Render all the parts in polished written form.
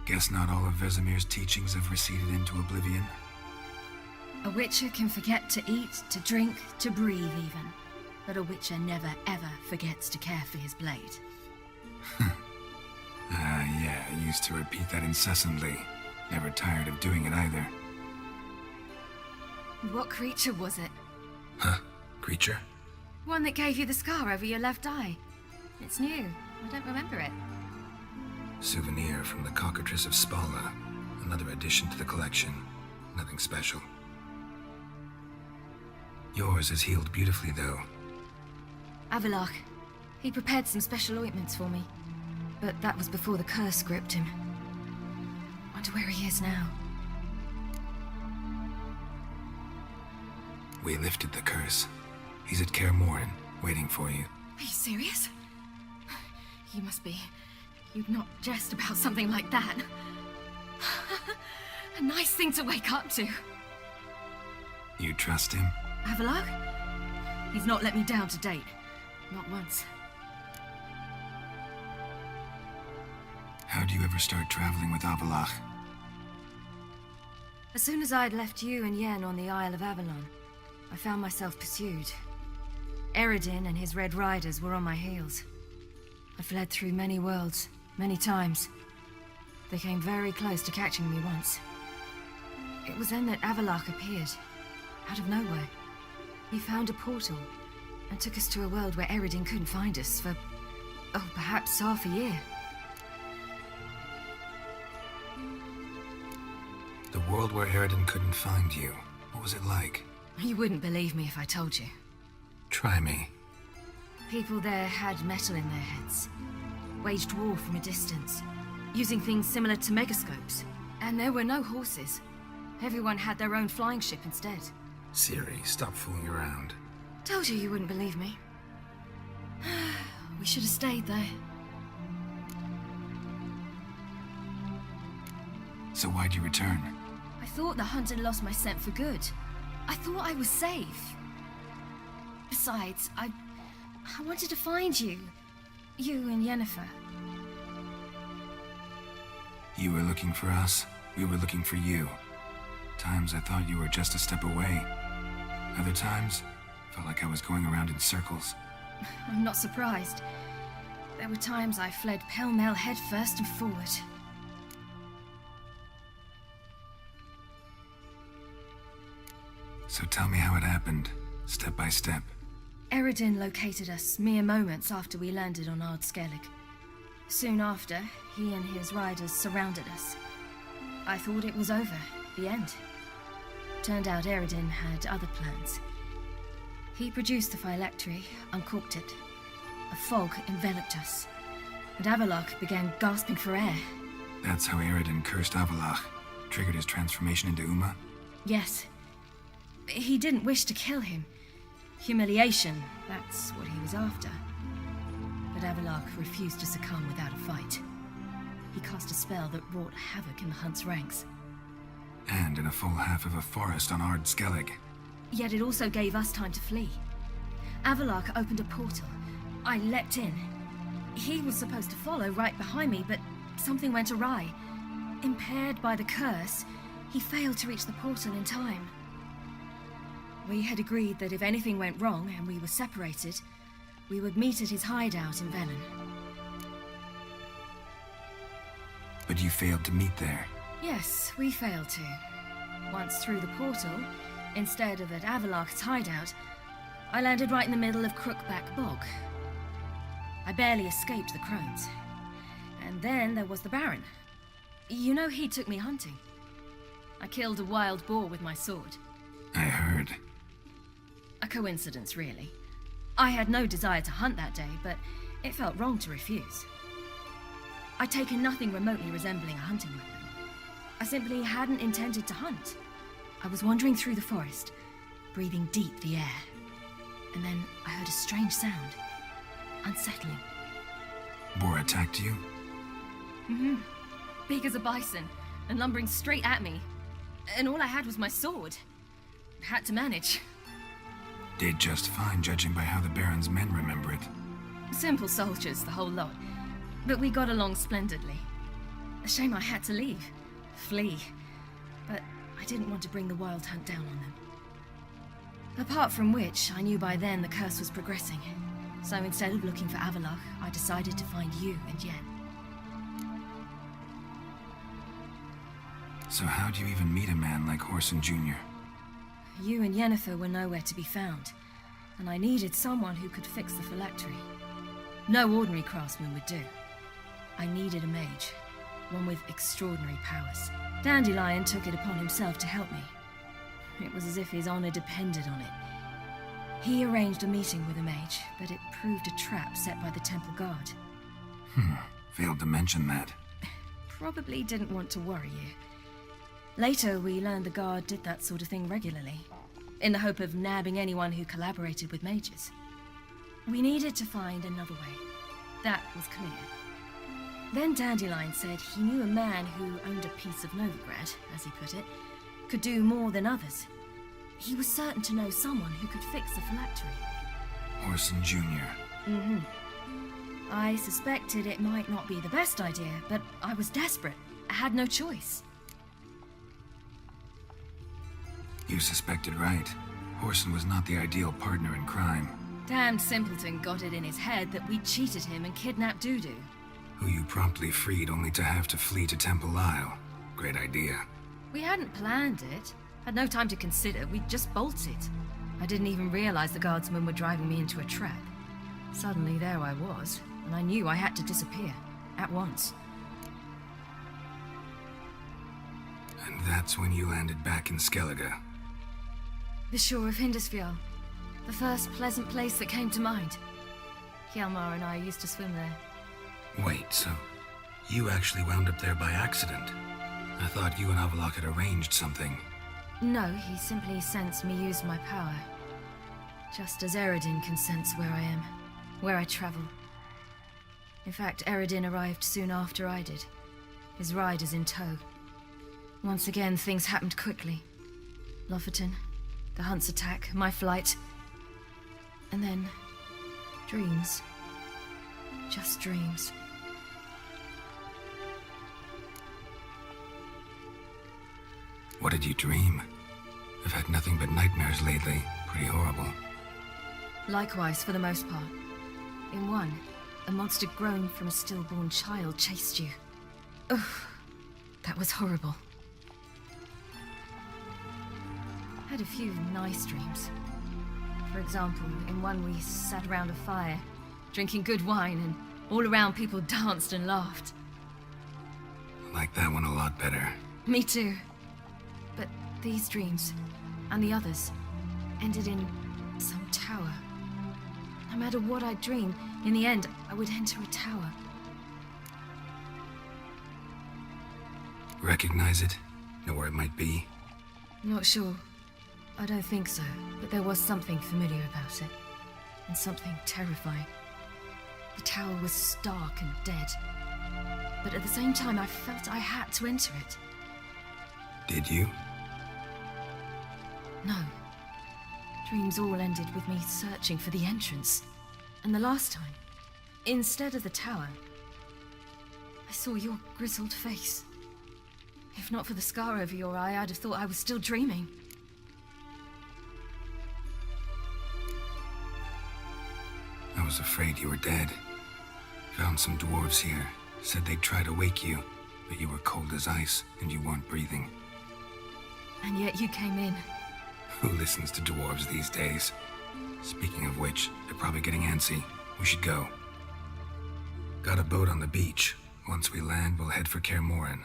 Guess not all of Vesemir's teachings have receded into oblivion. A witcher can forget to eat, to drink, to breathe even. But a witcher never ever forgets to care for his blade. Yeah, I used to repeat that incessantly. Never tired of doing it either. What creature was it? Huh? Creature? One that gave you the scar over your left eye. It's new. I don't remember it. Souvenir from the cockatrice of Spala. Another addition to the collection. Nothing special. Yours is healed beautifully, though. Avalach. He prepared some special ointments for me. But that was before the curse gripped him. Wonder where he is now. We lifted the curse. He's at Kaer Morhen, waiting for you. Are you serious? You must be. You'd not jest about something like that. A nice thing to wake up to. You trust him? Avalach? He's not let me down to date. Not once. How'd you ever start traveling with Avalach? As soon as I'd left you and Yen on the Isle of Avalon, I found myself pursued. Eredin and his Red Riders were on my heels. I fled through many worlds, many times. They came very close to catching me once. It was then that Avalach appeared, out of nowhere. He found a portal, and took us to a world where Eredin couldn't find us for, perhaps half a year. The world where Eredin couldn't find you. What was it like? You wouldn't believe me if I told you. Try me. People there had metal in their heads, waged war from a distance, using things similar to megascopes. And there were no horses. Everyone had their own flying ship instead. Ciri, stop fooling around. Told you wouldn't believe me. We should have stayed there. So why'd you return? I thought the hunt had lost my scent for good. I thought I was safe. Besides, I wanted to find you. You and Yennefer. You were looking for us. We were looking for you. Times I thought you were just a step away. Other times, felt like I was going around in circles. I'm not surprised. There were times I fled pell-mell headfirst and forward. So tell me how it happened, step by step. Eredin located us mere moments after we landed on Ard Skellig. Soon after, he and his riders surrounded us. I thought it was over, the end. Turned out Eredin had other plans. He produced the phylactery, uncorked it. A fog enveloped us, and Avalach began gasping for air. That's how Eredin cursed Avalach, triggered his transformation into Uma? Yes. He didn't wish to kill him. Humiliation, that's what he was after. But Avalach refused to succumb without a fight. He cast a spell that wrought havoc in the hunt's ranks. And in a full half of a forest on Ard Skellig. Yet it also gave us time to flee. Avalach opened a portal. I leapt in. He was supposed to follow right behind me, but something went awry. Impaired by the curse, he failed to reach the portal in time. We had agreed that if anything went wrong and we were separated, we would meet at his hideout in Velen. But you failed to meet there. Yes, we failed to. Once through the portal, instead of at Avalach's hideout, I landed right in the middle of Crookback Bog. I barely escaped the crones. And then there was the Baron. You know, he took me hunting. I killed a wild boar with my sword. I heard. A coincidence, really. I had no desire to hunt that day, but it felt wrong to refuse. I'd taken nothing remotely resembling a hunting weapon. I simply hadn't intended to hunt. I was wandering through the forest, breathing deep the air. And then I heard a strange sound. Unsettling. Boar attacked you? Mm-hmm. Big as a bison, and lumbering straight at me. And all I had was my sword. Had to manage. Did just fine, judging by how the Baron's men remember it. Simple soldiers, the whole lot. But we got along splendidly. A shame I had to leave. Flee. But I didn't want to bring the Wild Hunt down on them. Apart from which, I knew by then the curse was progressing. So instead of looking for Avallac'h, I decided to find you and Yen. So how'd you even meet a man like Whoreson Jr.? You and Yennefer were nowhere to be found, and I needed someone who could fix the phylactery. No ordinary craftsman would do. I needed a mage, one with extraordinary powers. Dandelion took it upon himself to help me. It was as if his honor depended on it. He arranged a meeting with a mage, but it proved a trap set by the temple guard. Failed to mention that. Probably didn't want to worry you. Later, we learned the guard did that sort of thing regularly, in the hope of nabbing anyone who collaborated with mages. We needed to find another way. That was clear. Then Dandelion said he knew a man who owned a piece of Novigrad, as he put it, could do more than others. He was certain to know someone who could fix the phylactery. Whoreson Jr. I suspected it might not be the best idea, but I was desperate. I had no choice. You suspected right. Whoreson was not the ideal partner in crime. Damned simpleton got it in his head that we cheated him and kidnapped Dudu. Who you promptly freed only to have to flee to Temple Isle. Great idea. We hadn't planned it. Had no time to consider. We just bolted. I didn't even realize the guardsmen were driving me into a trap. Suddenly there I was, and I knew I had to disappear. At once. And that's when you landed back in Skellige. The shore of Hindisfjall. The first pleasant place that came to mind. Hjalmar and I used to swim there. Wait, so you actually wound up there by accident? I thought you and Avallac'h had arranged something. No, he simply sensed me use my power. Just as Eredin can sense where I am, where I travel. In fact, Eredin arrived soon after I did. His riders in tow. Once again, things happened quickly. Lofoten, the Hunt's attack, my flight. And then, dreams. Just dreams. What did you dream? I've had nothing but nightmares lately. Pretty horrible. Likewise, for the most part. In one, a monster grown from a stillborn child chased you. Ugh, that was horrible. Had a few nice dreams. For example, in one we sat around a fire, drinking good wine, and all around people danced and laughed. Like that one a lot better. Me too. But these dreams, and the others, ended in some tower. No matter what I dreamed, in the end, I would enter a tower. Recognize it? Know where it might be? Not sure. I don't think so, but there was something familiar about it. And something terrifying. The tower was stark and dead. But at the same time, I felt I had to enter it. Did you? No. Dreams all ended with me searching for the entrance. And the last time, instead of the tower, I saw your grizzled face. If not for the scar over your eye, I'd have thought I was still dreaming. I was afraid you were dead. Found some dwarves here. Said they'd try to wake you, but you were cold as ice and you weren't breathing. And yet you came in. Who listens to dwarves these days? Speaking of which, they're probably getting antsy. We should go. Got a boat on the beach. Once we land, we'll head for Kaer Morhen.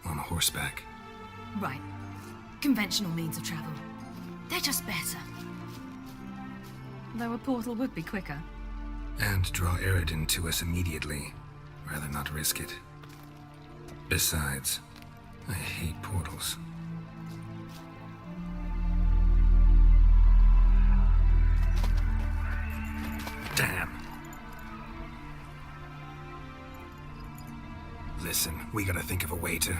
On horseback. Right. Conventional means of travel. They're just better. Though a portal would be quicker. And draw Eredin to us immediately. Rather not risk it. Besides, I hate portals. Damn. Listen, we gotta think of a way to...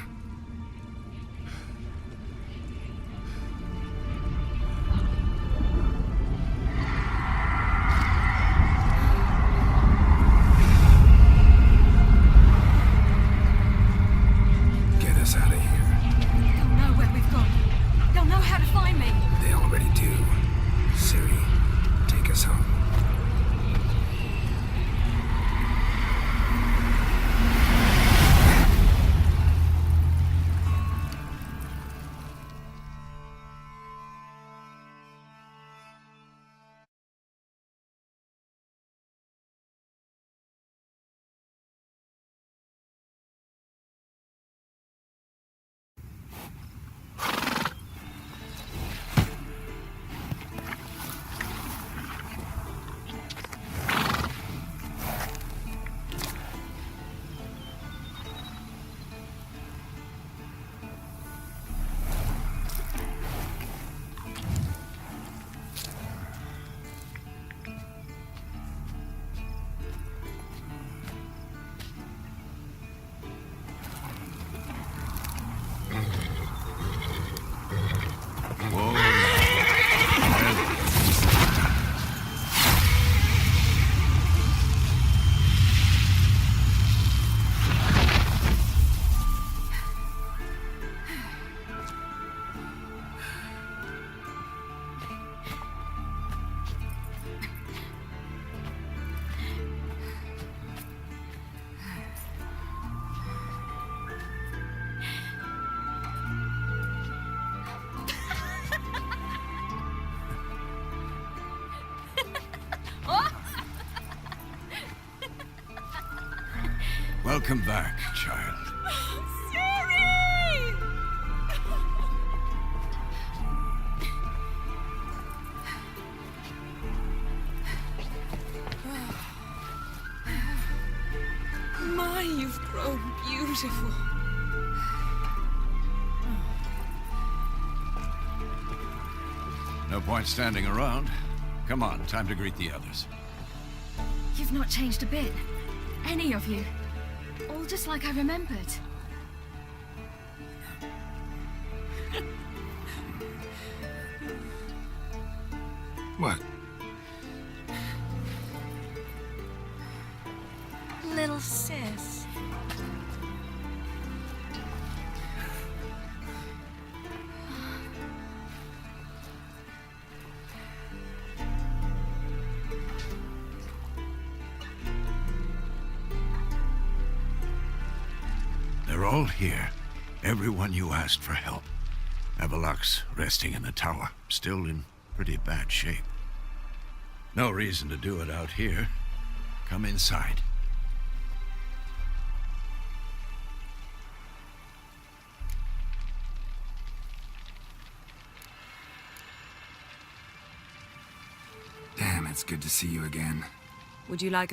Welcome back, child. Ciri! My, you've grown beautiful. No point standing around. Come on, time to greet the others. You've not changed a bit. Any of you. All just like I remembered. What? Little sis. They're all here. Everyone you asked for help. Avalok's resting in the tower, still in pretty bad shape. No reason to do it out here. Come inside. Damn, it's good to see you again. Would you like